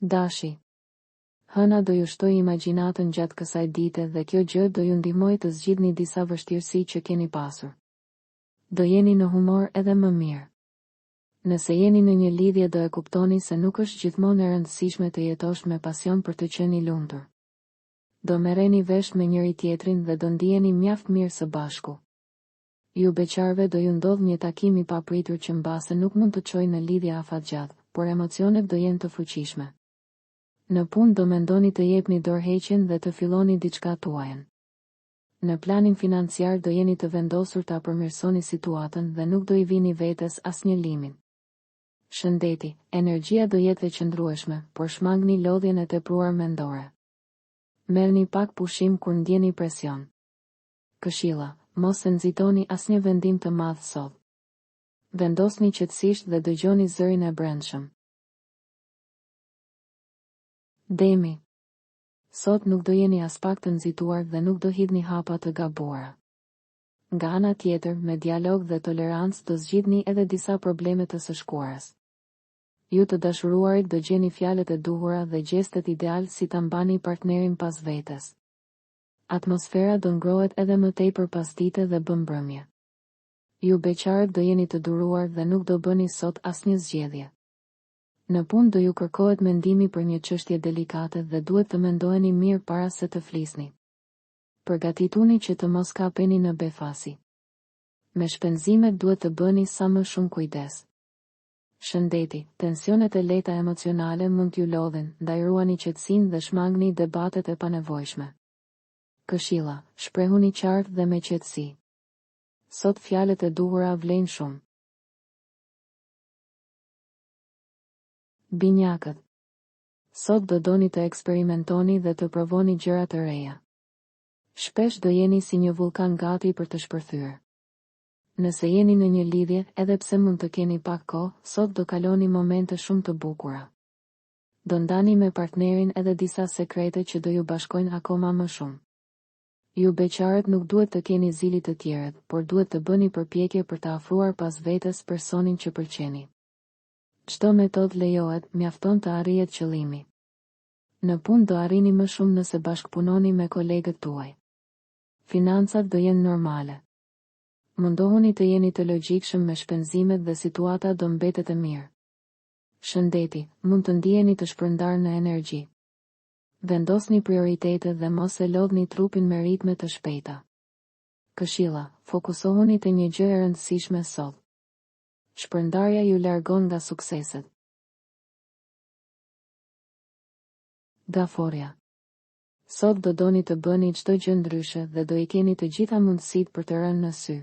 Dashi. Hëna do ju shtoj imagjinatën gjatë kësaj dite dhe kjo gjë do ju ndihmoj të zgjidhni disa vështirësi që keni pasur. Do jeni në humor edhe më mirë. Nëse jeni në një lidhje do e kuptoni se nuk është gjithmonë e rëndësishme të jetosh me pasion për të qenë i lumtur. Do merreni vesh me njëri tjetrin dhe do ndiheni mjaft mirë së bashku. Ju beqarve do ju ndodh një takim i papritur që mbase nuk mund të çojë në lidhje afatgjatë, por emocionet do jenë të fuqishme. Në punë do mendoni të jepni dorëheqjen dhe të filloni diçka tuajën. Në planin financiar do jeni të vendosur ta përmirësoni situatën dhe nuk do i vini vetes asnjë limin. Shëndeti, energjia do jetë e qëndrueshme, por shmangni lodhjen e tepruar mendore. Merrni pak pushim kur ndjeni presion. Këshilla, mos e nxitoni asnjë vendim të madh sot. Vendosni qetësisht dhe dëgjoni zërin e brendshëm. Demi. Sot nuk do jeni as pak të nxituar dhe nuk do hidhni hapa të gabuara. Nga ana tjetër, me dialog dhe tolerancë do zgjidhni edhe disa probleme të së shkuarës. Ju të dashuruarit do gjeni fjalët e duhura dhe gjestet ideal si ta mbani partnerin pas vetes. Atmosfera do ngrohet edhe më tepër pas dite dhe bëmbrëmje. Ju beqarët do jeni të duruar dhe nuk do bëni sot asnjë zgjedhje. Në punë do ju kërkohet mendimi për një çështje delikate dhe duhet të mendoheni mirë para se të flisni. Përgatituni që të mos kapeni në befasi. Me shpenzimet duhet të bëni sa më shumë kujdes. Shëndeti, tensionet e lehta emocionale mund t'ju lodhin, ndaj ruani qetësinë dhe shmangni debatet e panevojshme. Këshilla, shprehuni qartë dhe me qetësi. Sot fjalët e duhura vlejnë shumë. Binjakët. Sot do doni të eksperimentoni dhe të provoni gjëra të reja. Shpesh do jeni si një vulkan gati për të shpërthyer. Nëse jeni në një lidhje, edhe pse mund të keni pak kohë, sot do kaloni momente shumë të bukura. Do ndani me partnerin edhe disa sekrete që do ju bashkojnë akoma më shumë. Ju beqarët nuk duhet të keni zili të tjerët, por duhet të bëni përpjekje për të afruar pas vetes personin që pëlqeni. Çdo metodë lejohet, mjafton të arrihet qëllimi. Në punë do arrini më shumë nëse bashkëpunoni me kolegët tuaj. Financat do jenë normale. Mundohuni të jeni të logjikshëm me shpenzimet dhe situata do mbetet e mirë. Shëndeti, mund të ndiheni të shpërndar në energji. Vendosni prioritetet dhe mos e lodhni trupin me ritme të shpejta. Këshilla, fokusohuni te një gjë e rëndësishme sot. Shpërndarja ju largon nga sukseset. Gaforja. Sot do doni të bëni çdo gjë ndryshe dhe do i keni të gjitha mundësitë për të rënë në sy.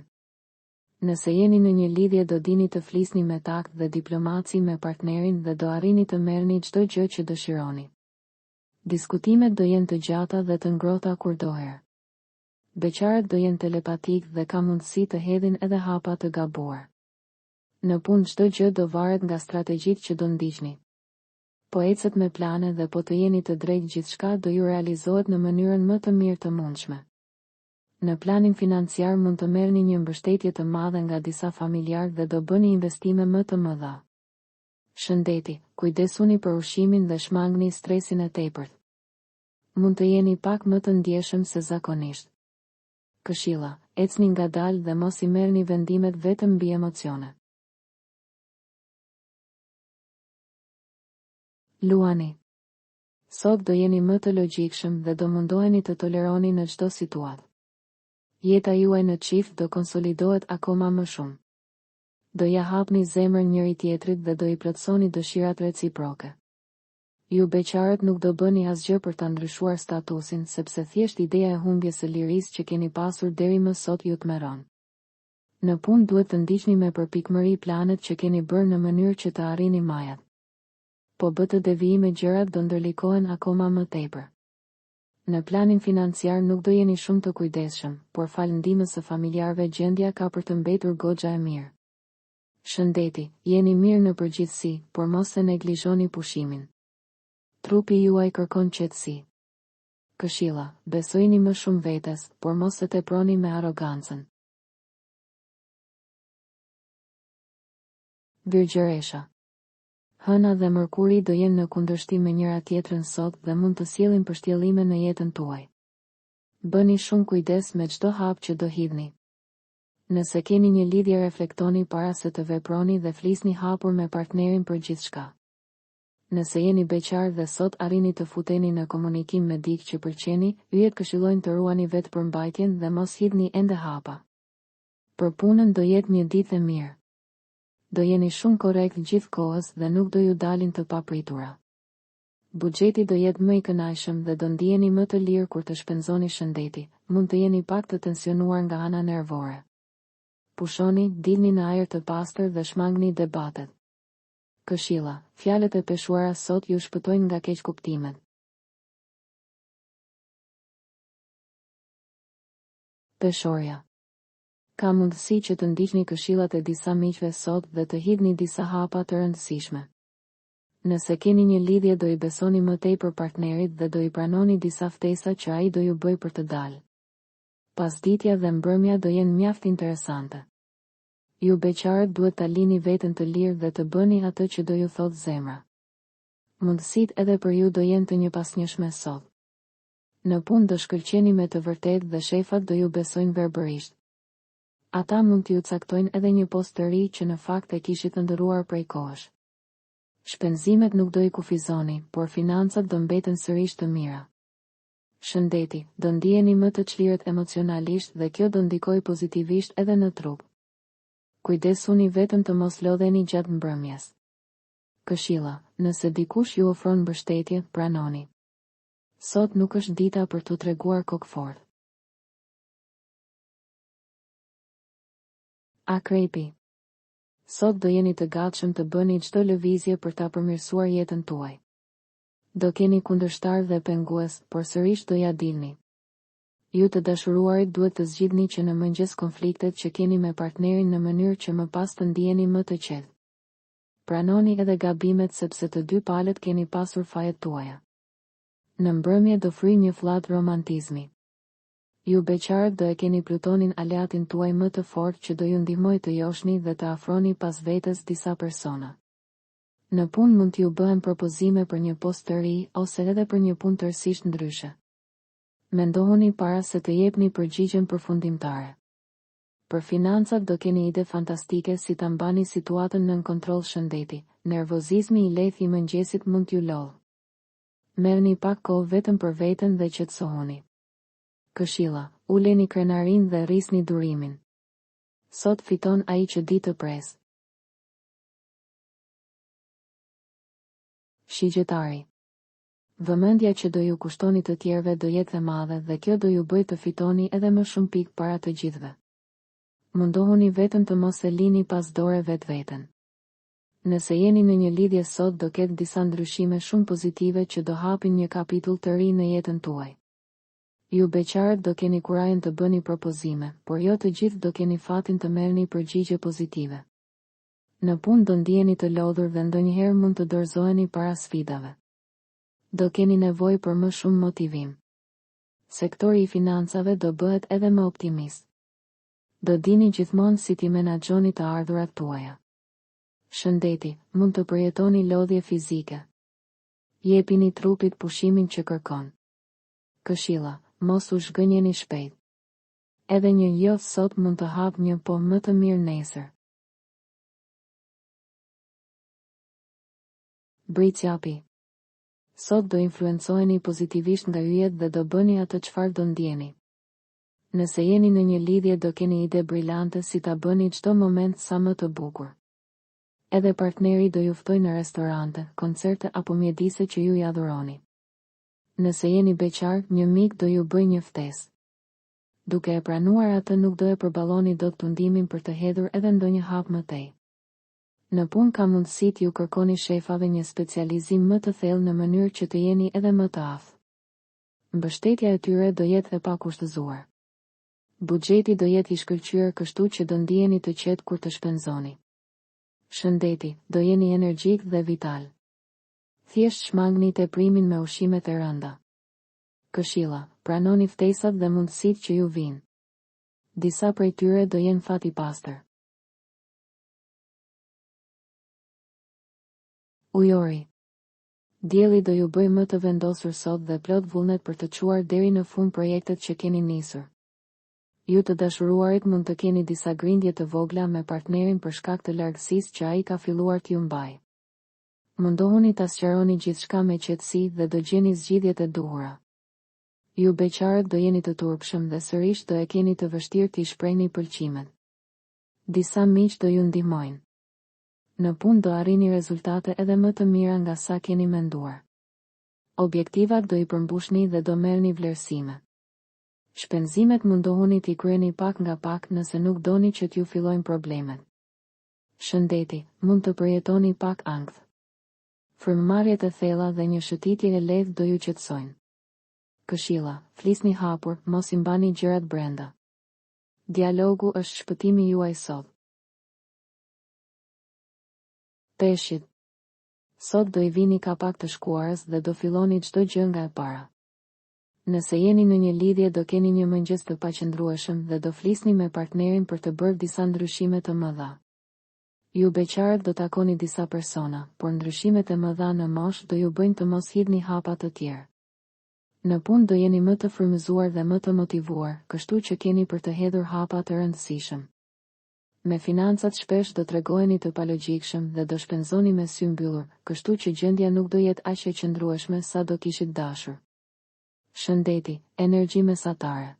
Nëse jeni në një lidhje do dini të flisni me takt dhe diplomaci me partnerin dhe do arrini të merrni çdo gjë që dëshironi. Diskutimet do jenë të gjata dhe të ngrohta kurdoherë. Beqarët do jenë telepatik dhe ka mundësi të hedhin edhe hapa të gabuar. Në punë çdo gjë do varet nga strategjitë që do ndiqni. Po ecët me plane dhe po të jeni të drejtë gjithçka do ju realizohet në mënyrën më të mirë të mundshme. Në planin financiar mund të merrni një mbështetje të madhe nga disa familjarë dhe do bëni investime më të mëdha. Shëndeti, kujdesuni për ushqimin dhe shmangni stresin e tepërt. Mund të jeni pak më të ndjeshëm se zakonisht. Këshilla, ecni ngadalë dhe mos i merrni vendimet vetëm mbi emocione. Luani. Sot do jeni më të logjikshëm dhe do mundoheni të toleroni në çdo situatë. Jeta juaj në çift do konsolidohet akoma më shumë. Do ja hapni zemrën njëri tjetrit dhe do i plotësoni dëshirat reciproke. Ju beqarët nuk do bëni asgjë për ta ndryshuar statusin, sepse thjesht ideja e humbjes së lirisë që keni pasur deri më sot ju tmerron. Në punë duhet të ndiqni me përpikmëri planet që keni bërë në mënyrë që të arrini majat. Po bë të devijime gjërat do ndërlikohen akoma më tepër. Në planin financiar nuk do jeni shumë të kujdesshëm, por fal ndihmës së familjarëve gjendja ka për të mbetur goxha e mirë. Shëndeti, jeni mirë në përgjithësi, por mos e neglizhoni pushimin. Trupi juaj kërkon qetësi. Këshilla, besojini më shumë vetes, por mos e teproni me arrogancën. Virgjëresha. Hëna dhe Mërkuri do jenë në kundërshtim me njëra tjetrën sot dhe mund të sjellin përshtjellime në jetën tuaj. Bëni shumë kujdes me çdo hap që do hidhni. Nëse keni një lidhje, reflektoni para se të veproni dhe flisni hapur me partnerin për gjithçka. Nëse jeni beqar dhe sot arrini të futeni në komunikim me dikë që pëlqeni, yjet këshillojnë të ruani vetë përmbajtjen dhe mos hidhni ende hapa. Për punën do jetë një ditë e mirë. Do jeni shumë korrekt gjithë kohës dhe nuk do ju dalin të papritura. Buxheti do jetë më i kënaqshëm dhe do ndiheni më të lirë kur të shpenzoni shëndeti, mund të jeni pak të tensionuar nga ana nervore. Pushoni, dilni në ajër të pastër dhe shmangni debatet. Këshilla, fjalët e peshuara sot ju shpëtojnë nga keqkuptimet. Peshorja. Ka mundësi që të ndiqni këshillat e disa miqve sot dhe të hidhni disa hapa të rëndësishme. Nëse keni një lidhje, do i besoni më tepër partnerit dhe do i pranoni disa ftesa që ai do ju bëjë për të dalë. Pasditja dhe mbrëmja do jenë mjaft interesante. Ju beqarët duhet ta lini veten të lirë dhe të bëni atë që do ju thotë zemra. Mundësitë edhe për ju do jenë të njëpasnjëshme sot. Në punë do shkëlqeni me të vërtetë dhe shefat do ju besojnë verbërisht. Ata mund t'ju caktojnë edhe një post të ri që në fakt e kishit ndëruar prej kohësh. Shpenzimet nuk do i kufizoni, por financat do mbeten sërish të mira. Shëndeti, do ndiheni më të çlirët emocionalisht dhe kjo do ndikojë pozitivisht edhe në trup. Kujdesuni vetëm të mos lodheni gjatë mbrëmjes. Këshilla, nëse dikush ju ofron mbështetje, pranoni. Sot nuk është dita për t'u treguar kokfort. Akrepi. Sot do jeni të gatshëm të bëni çdo lëvizje për ta përmirësuar jetën tuaj. Do keni kundërshtar dhe pengues, por sërish do ja dilni. Ju të dashuruarit duhet të zgjidhni që në mëngjes konfliktet që keni me partnerin në mënyrë që më pas të ndiheni më të qetë. Pranoni edhe gabimet sepse të dy palët keni pasur fajet tuaja. Në mbrëmje do fryjë një fllad romantizmi. Ju beqarët do e keni Plutonin aleatin tuaj më të fortë që do ju ndihmojë të joshni dhe të afroni pas vetes disa persona. Në punë mund t'ju bëhen propozime për një post të ri ose edhe për një punë tërësisht ndryshe. Mendohuni para se të jepni përgjigjen përfundimtare. Për financat do keni ide fantastike si ta mbani situatën nën kontroll. Shëndeti, nervozizmi i lehtë i mëngjesit mund t'ju lodhë. Merrni pak kohë vetëm për veten dhe qetësohuni. Këshilla, uleni krenarin dhe rrisni durimin. Sot fiton ai që di të pres. Shigjetari. Vëmendja që do ju kushtoni të tjerëve do jetë e madhe dhe kjo do ju bëjë të fitoni edhe më shumë pikë para të gjithëve. Mundohuni vetëm të mos e lini pas dore vetveten. Nëse jeni në një lidhje sot do ketë disa ndryshime shumë pozitive që do hapin një kapitull të ri në jetën tuaj. Ju beqarët do keni kurajën të bëni propozime, por jo të gjithë do keni fatin të merrni përgjigje pozitive. Në punë do ndiheni të lodhur dhe ndonjëherë mund të dorëzoheni para sfidave. Do keni nevojë për më shumë motivim. Sektori i financave do bëhet edhe më optimist. Do dini gjithmonë si t'i menaxhoni të ardhurat tuaja. Shëndeti, mund të përjetoni lodhje fizike. Jepini trupit pushimin që kërkon. Këshilla, mos u zhgënjeni shpejt. Edhe një jo sot mund të hap një po më të mirë nesër. Britsjapi. Sot do influencoheni pozitivisht nga yjet dhe do bëni atë çfarë do ndjeni. Nëse jeni në një lidhje do keni ide brillante si ta bëni çdo moment sa më të bukur. Edhe partneri do ju ftojë në restorante, koncerte apo mjedise që ju i adhuroni. Nëse jeni beqar, një mik do ju bëjë një ftesë. Duke e pranuar atë nuk do e përballoni dot tundimin për të hedhur edhe ndonjë hap më tej. Në punë ka mundësi t'ju kërkoni shefave një specializim më të thellë në mënyrë që të jeni edhe më të aftë. Mbështetja e tyre do jetë e pakushtëzuar. Buxheti do jetë i shkëlqyer kështu që do ndiheni të qetë kur të shpenzoni. Shëndeti, do jeni energjik dhe vital. Thjesht shmangni teprimin me ushqimet e rënda. Këshilla, pranoni ftesat dhe mundësitë që ju vijnë. Disa prej tyre do jenë fat i pastër. Ujori. Dielli do ju bëj më të vendosur sot dhe plot vullnet për të çuar deri në fund projektet që keni nisur. Ju të dashuruarit mund të keni disa grindje të vogla me partnerin për shkak të largësisë që ai ka filluar t'ju mbajë. Mundohuni ta sqaroni gjithçka me qetësi dhe do gjeni zgjidhjet e duhura. Ju beqarët do jeni të turpshëm dhe sërish do e keni të vështirë t'i shprehni pëlqimet. Disa miq do ju ndihmojnë. Në punë do arrini rezultate edhe më të mira nga sa keni menduar. Objektivat do i përmbushni dhe do merrni vlerësime. Shpenzimet mundohuni t'i kryeni pak nga pak nëse nuk doni që t'ju fillojnë problemet. Shëndeti, mund të përjetoni pak ankth. Frymëmarrjet e thella dhe një shëtitje e lehtë do ju qetësojnë. Këshilla, flisni hapur, mos i mbani gjërat brenda. Dialogu është shpëtimi juaj sot. Peshqit. Sot do i vini ka pak të shkuarës dhe do filloni çdo gjë nga e para. Nëse jeni në një lidhje do keni një mëngjes të paqëndrueshëm dhe do flisni me partnerin për të bërë disa ndryshime të mëdha. Ju beqarët do takoni disa persona, por ndryshimet e mëdha në moshë do ju bëjnë të mos hidhni hapa të tjerë. Në punë do jeni më të frymëzuar dhe më të motivuar, kështu që keni për të hedhur hapa të rëndësishëm. Me financat shpesh do tregoheni të palogjikshëm dhe do shpenzoni me sy mbyllur, kështu që gjendja nuk do jetë aq e qëndrueshme sa do kishit dashur. Shëndeti, energji mesatare.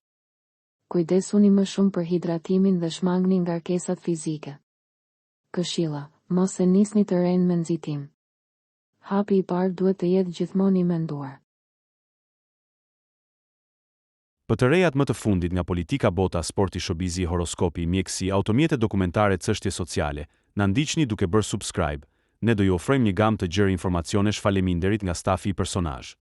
Kujdesuni më shumë për hidratimin dhe shmangni ngarkesat fizike. Këshilla, mos e nisni të rënë me nxitim. Hapi i parë duhet të jetë gjithmonë i menduar. Për të rejat më të fundit nga politika, bota, sporti, shobizi, horoskopi, mjekësi, automjete dokumentare, çështje sociale, na ndiqni duke bërë subscribe. Ne do ju ofrojmë një gamë të gjerë informacionesh faleminderit nga stafi i personazh.